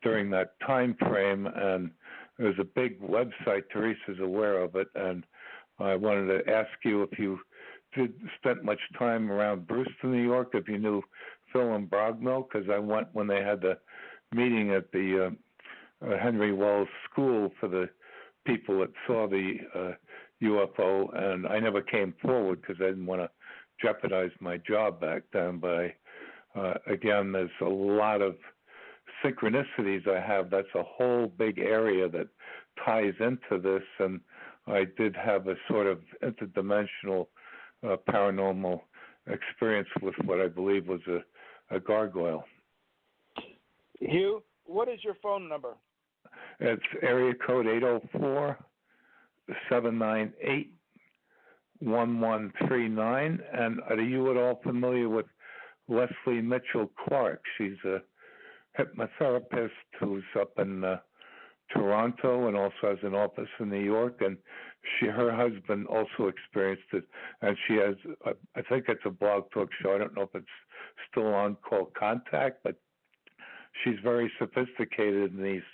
during that time frame, and there's a big website. Teresa's aware of it, and I wanted to ask you if you spent much time around Brewster, New York, if you knew Phil and Brogmill, because I went when they had the meeting at the Henry Wells School for the people that saw the UFO, and I never came forward because I didn't want to jeopardize my job back then. But again, there's a lot of synchronicities I have. That's a whole big area that ties into this, and I did have a sort of interdimensional paranormal experience with what I believe was a gargoyle. Hugh, what is your phone number? It's area code 804-798-1139. And are you at all familiar with Leslie Mitchell Clark? She's a hypnotherapist who's up in Toronto and also has an office in New York. And her husband also experienced it. And she has, I think it's a blog talk show. I don't know if it's still on, called Contact, but she's very sophisticated in these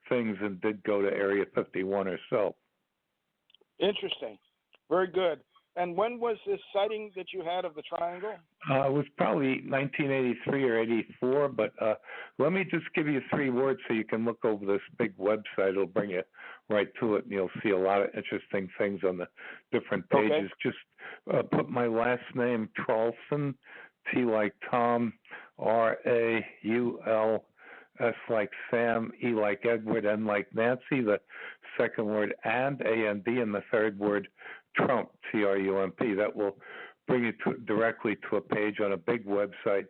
things and did go to Area 51 herself. Interesting. Very good. And when was this sighting that you had of the triangle? It was probably 1983 or 84, but let me just give you 3 words so you can look over this big website. It'll bring you right to it, and you'll see a lot of interesting things on the different pages. Okay. Just put my last name, Traulson, T like Tom, R-A-U-L, S like Sam, E like Edward, N like Nancy, the second word and, A-N-D, and the third word Trump, T-R-U-M-P. That will bring you directly to a page on a big website,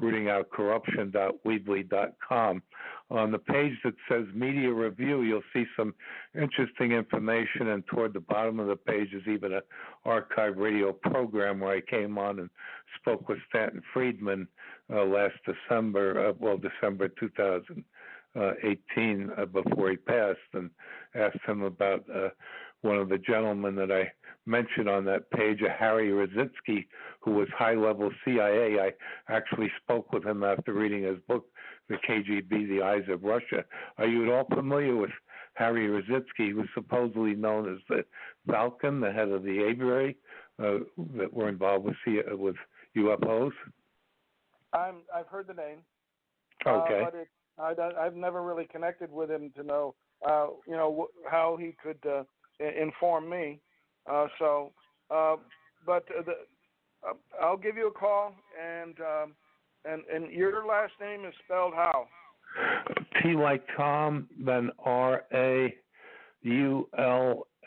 rootingoutcorruption.weebly.com. On the page that says Media Review, you'll see some interesting information, and toward the bottom of the page is even an archive radio program where I came on and spoke with Stanton Friedman last December, December 2018, before he passed, and asked him about one of the gentlemen that I mentioned on that page, Harry Rositsky, who was high-level CIA. I actually spoke with him after reading his book, The KGB, The Eyes of Russia. Are you at all familiar with Harry Rositsky, who's supposedly known as the Falcon, the head of the aviary that were involved with UFOs? I've heard the name. Okay. But I've never really connected with him to know, how he could inform me. I'll give you a call, and your last name is spelled how? T like Tom, then R-A-U-L,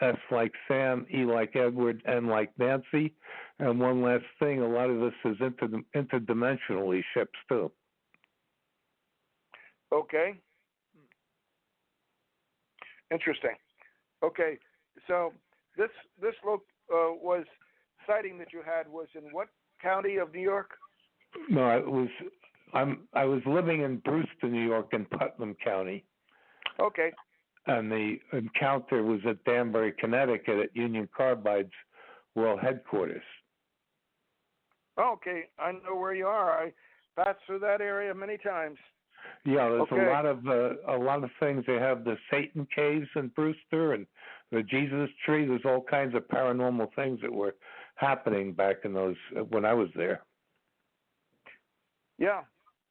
S like Sam, E like Edward, N like Nancy. And one last thing, a lot of this is interdimensionally ships too. Okay. Interesting. Okay, so this was sighting that you had was in what county of New York? No, I was living in Brewster, New York, in Putnam County. Okay. And the encounter was at Danbury, Connecticut, at Union Carbide's world headquarters. Okay, I know where you are. I passed through that area many times. Yeah, there's a lot of things. They have the Satan caves in Brewster and the Jesus tree. There's all kinds of paranormal things that were happening back in those when I was there. Yeah,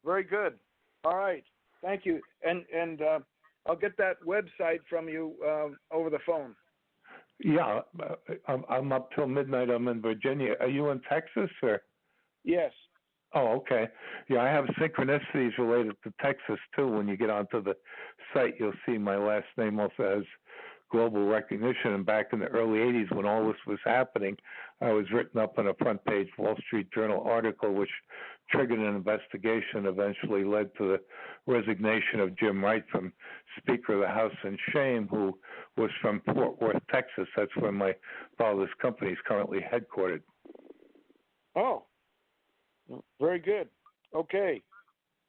very good. All right, thank you. And I'll get that website from you over the phone. Yeah, I'm up till midnight. I'm in Virginia. Are you in Texas, or? Yes. Oh, okay. Yeah, I have synchronicities related to Texas, too. When you get onto the site, you'll see my last name also has global recognition. And back in the early 80s, when all this was happening, I was written up in a front-page Wall Street Journal article, which triggered an investigation, eventually led to the resignation of Jim Wright from Speaker of the House in shame, who was from Fort Worth, Texas. That's where my father's company is currently headquartered. Oh. Very good. Okay.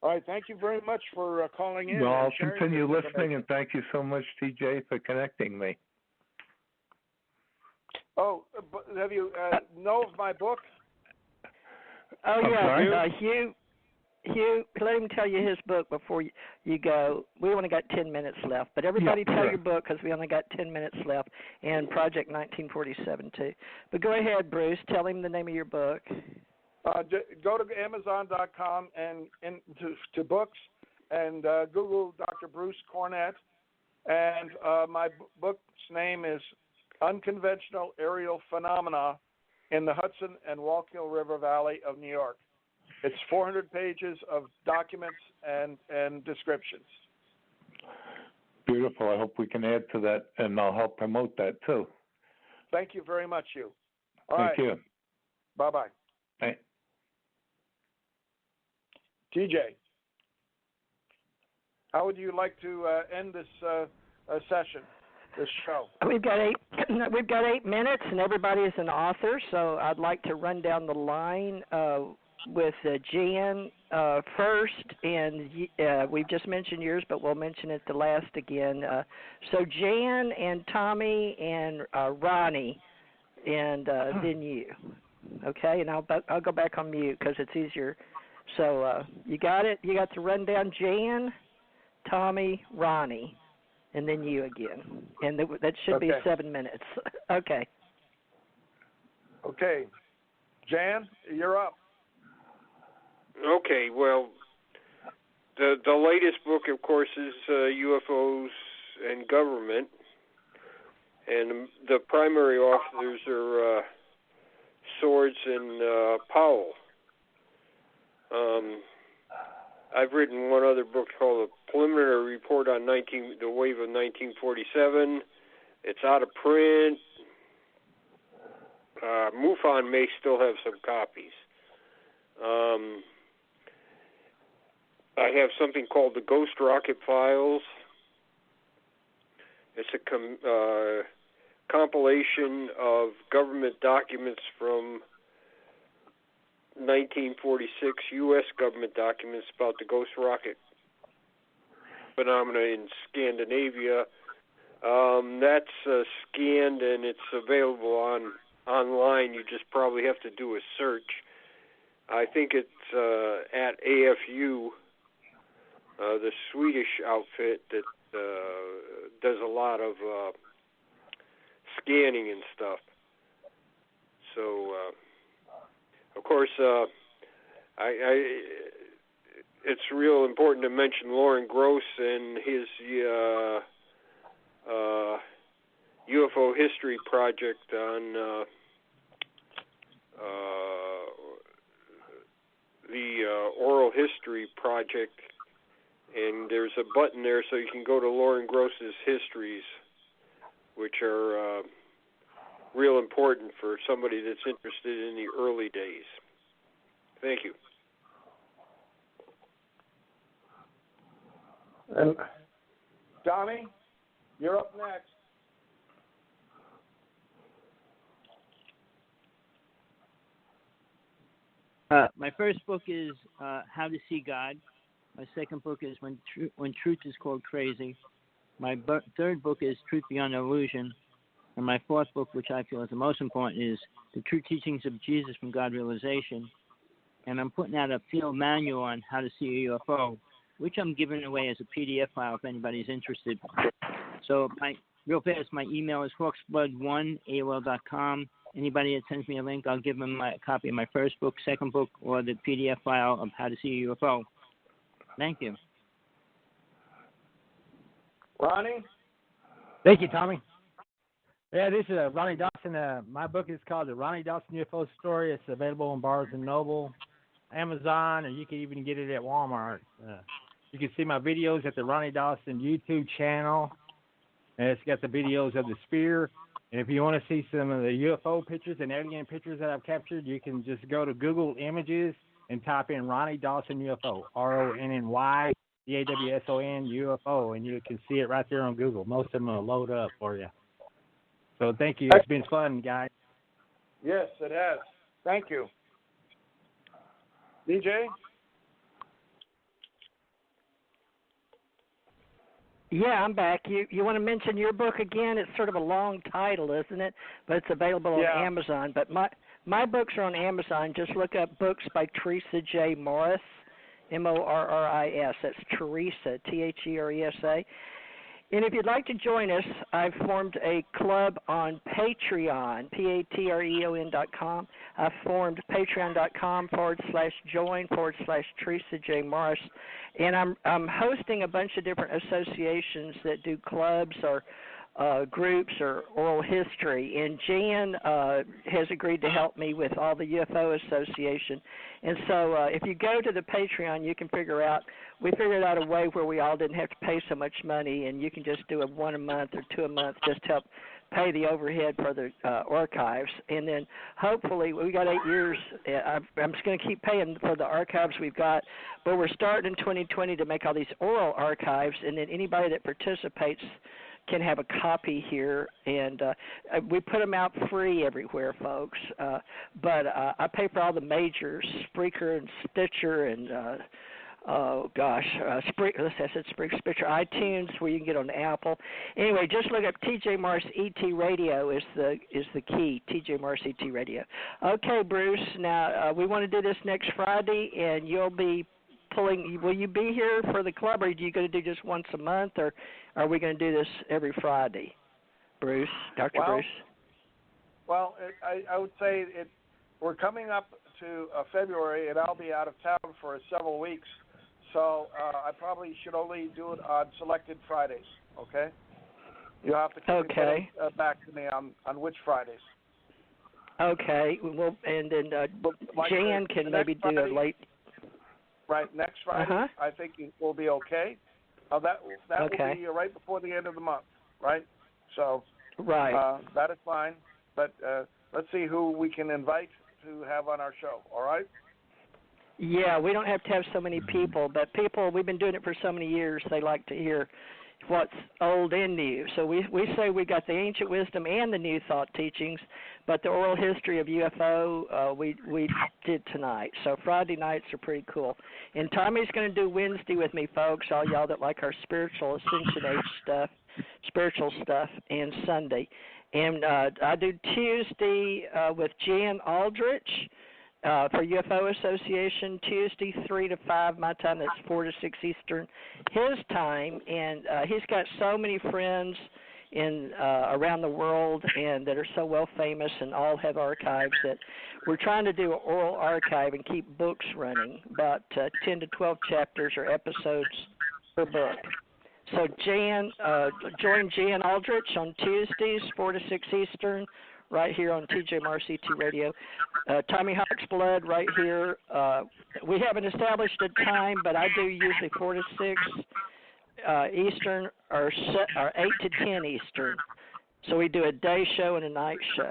All right. Thank you very much for calling in. Well, I'll continue listening, and thank you so much, TJ, for connecting me. Oh, have you know of my book? Oh, yeah. Hugh. Hugh, let him tell you his book before you go. We only got 10 minutes left, but everybody tell your book because we only got 10 minutes left, and Project 1947 too. But go ahead, Bruce. Tell him the name of your book. Go to Amazon.com and to books and Google Dr. Bruce Cornett. And my book's name is Unconventional Aerial Phenomena in the Hudson and Wallkill River Valley of New York. It's 400 pages of documents and descriptions. Beautiful. I hope we can add to that, and I'll help promote that too. Thank you very much, Hugh. Thank you. Bye-bye. Bye. TJ, how would you like to end this session, this show? We've got 8 minutes, and everybody is an author, so I'd like to run down the line with Jan first, and we've just mentioned yours, but we'll mention it the last again. So Jan and Tommy and Ronnie, and then you. Okay, and I'll go back on mute because it's easier. So you got it? You got the rundown, Jan, Tommy, Ronnie, and then you again. And that should be 7 minutes. Okay. Okay. Jan, you're up. Okay, well, the latest book, of course, is UFOs and Government. And the primary authors are Swords and Powell. I've written one other book called A Preliminary Report on the Wave of 1947. It's out of print. MUFON may still have some copies. I have something called the Ghost Rocket Files. It's a compilation of government documents from 1946, U.S. government documents about the ghost rocket phenomena in Scandinavia. That's scanned and it's available online. You just probably have to do a search. I think it's at AFU, the Swedish outfit that does a lot of scanning and stuff. So, of course, it's real important to mention Lauren Gross and his UFO history project on the Oral History Project. And there's a button there so you can go to Lauren Gross's histories, which are real important for somebody that's interested in the early days. Thank you. And Tommy, you're up next. My first book is How to See God. My second book is When Truth is Called Crazy. My third book is Truth Beyond Illusion. And my fourth book, which I feel is the most important, is The True Teachings of Jesus from God Realization. And I'm putting out a field manual on how to see a UFO, which I'm giving away as a PDF file if anybody's interested. So real fast, my email is hawksblood1@AOL.com. Anybody that sends me a link, I'll give them a copy of my first book, second book, or the PDF file of how to see a UFO. Thank you. Ronnie? Thank you, Tommy. Yeah, this is Ronnie Dawson. My book is called The Ronnie Dawson UFO Story. It's available on Barnes & Noble, Amazon, or you can even get it at Walmart. You can see my videos at the Ronnie Dawson YouTube channel. And it's got the videos of the sphere. And if you want to see some of the UFO pictures and alien pictures that I've captured, you can just go to Google Images and type in Ronnie Dawson UFO, RONNY DAWSON UFO, and you can see it right there on Google. Most of them will load up for you. So thank you. It's been fun, guys. Yes, it has. Thank you. DJ? Yeah, I'm back. You want to mention your book again? It's sort of a long title, isn't it? But it's available on Amazon. But my books are on Amazon. Just look up books by Teresa J. Morris, Morris. That's Teresa, Theresa. And if you'd like to join us, I've formed a club on Patreon, patreon.com. I've formed patreon.com/join/Teresa J. Morris. And I'm hosting a bunch of different associations that do clubs or groups or oral history. And Jan has agreed to help me with all the UFO Association. And so if you go to the Patreon, you can we figured out a way where we all didn't have to pay so much money, and you can just do one a month or two a month just to help pay the overhead for the archives. And then hopefully, we got 8 years. I'm just going to keep paying for the archives we've got, but we're starting in 2020 to make all these oral archives, and then anybody that participates can have a copy here, and we put them out free everywhere, folks. But I pay for all the majors, Spreaker and Stitcher, and Stitcher, iTunes, where you can get on Apple. Anyway, just look up TJ Morris ET Radio is the key. TJ Morris ET Radio. Okay, Bruce. Now we want to do this next Friday, and you'll be pulling. Will you be here for the club, or are you going to do just once a month, or are we going to do this every Friday, Bruce, Dr. Bruce? Well, I would say we're coming up to February, and I'll be out of town for several weeks, so I probably should only do it on selected Fridays, okay? You'll have to communicate back to me on which Fridays. Okay. Well, and then Jan can maybe do a late... Right, next Friday, I think it will be okay. That will be right before the end of the month, right? So that is fine. But let's see who we can invite to have on our show, all right? Yeah, we don't have to have so many people, but we've been doing it for so many years, they like to hear what's old and new. So we say we got the ancient wisdom and the new thought teachings, but the oral history of UFO we did tonight. So Friday nights are pretty cool. And Tommy's going to do Wednesday with me, folks, all y'all that like our spiritual Ascension Age stuff, spiritual stuff, and Sunday. And I do Tuesday with Jan Aldrich for UFO Association, Tuesday 3 to 5 my time. That's 4 to 6 Eastern his time. And he's got so many friends in around the world and that are so well famous and all have archives that we're trying to do an oral archive and keep books running, about 10 to 12 chapters or episodes per book. So join Jan Aldrich on Tuesdays, 4 to 6 Eastern, right here on TJ Morris ET Radio. Tommy Hawk's Blood right here. We haven't established a time, but I do usually 4 to 6 Eastern or 8 to 10 Eastern. So we do a day show and a night show.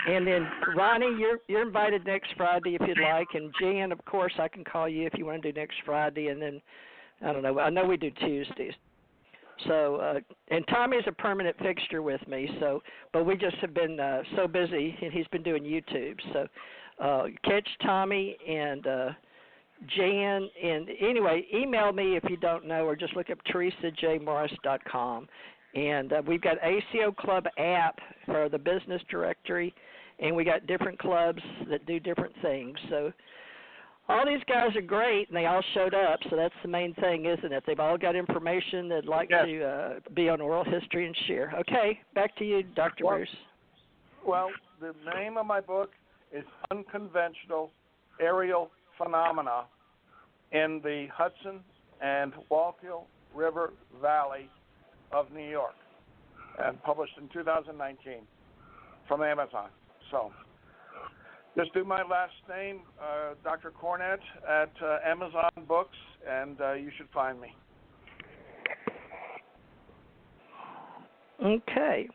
And then, Ronnie, you're invited next Friday if you'd like. And Jan, of course, I can call you if you want to do next Friday. And then, I don't know, I know we do Tuesdays. So, and Tommy's a permanent fixture with me, but we just have been so busy, and he's been doing YouTube. So catch Tommy and Jan, and anyway, email me if you don't know, or just look up teresajmorris.com. And we've got ACO Club app for the business directory, and we got different clubs that do different things. So all these guys are great, and they all showed up, so that's the main thing, isn't it? They've all got information they'd like to be on oral history and share. Okay, back to you, Dr. Bruce. Well, the name of my book is Unconventional Aerial Phenomena in the Hudson and Wallkill River Valley of New York, and published in 2019 from Amazon. So just do my last name, Dr. Cornett, at Amazon Books, and you should find me. Okay.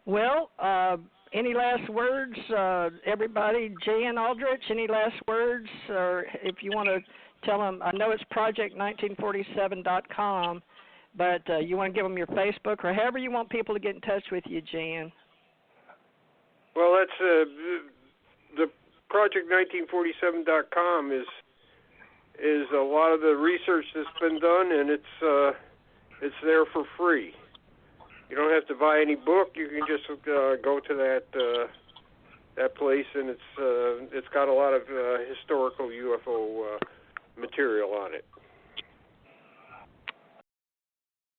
Well, any last words, everybody? Jan Aldrich, any last words? Or if you want to tell them, I know it's project1947.com, but you want to give them your Facebook or however you want people to get in touch with you, Jan. Well, that's the project1947.com is a lot of the research that's been done, and it's there for free. You don't have to buy any book. You can just go to that place, and it's got a lot of historical UFO material on it.